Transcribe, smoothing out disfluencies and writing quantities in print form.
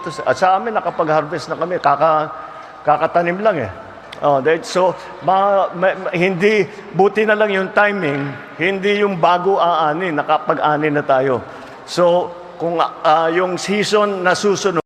dito. At sa amin, nakapag-harvest na kami. Kakatanim lang eh. So, hindi, buti na lang yung timing, hindi yung bago aanin, nakapag-anin na tayo. So, kung yung season na susunod,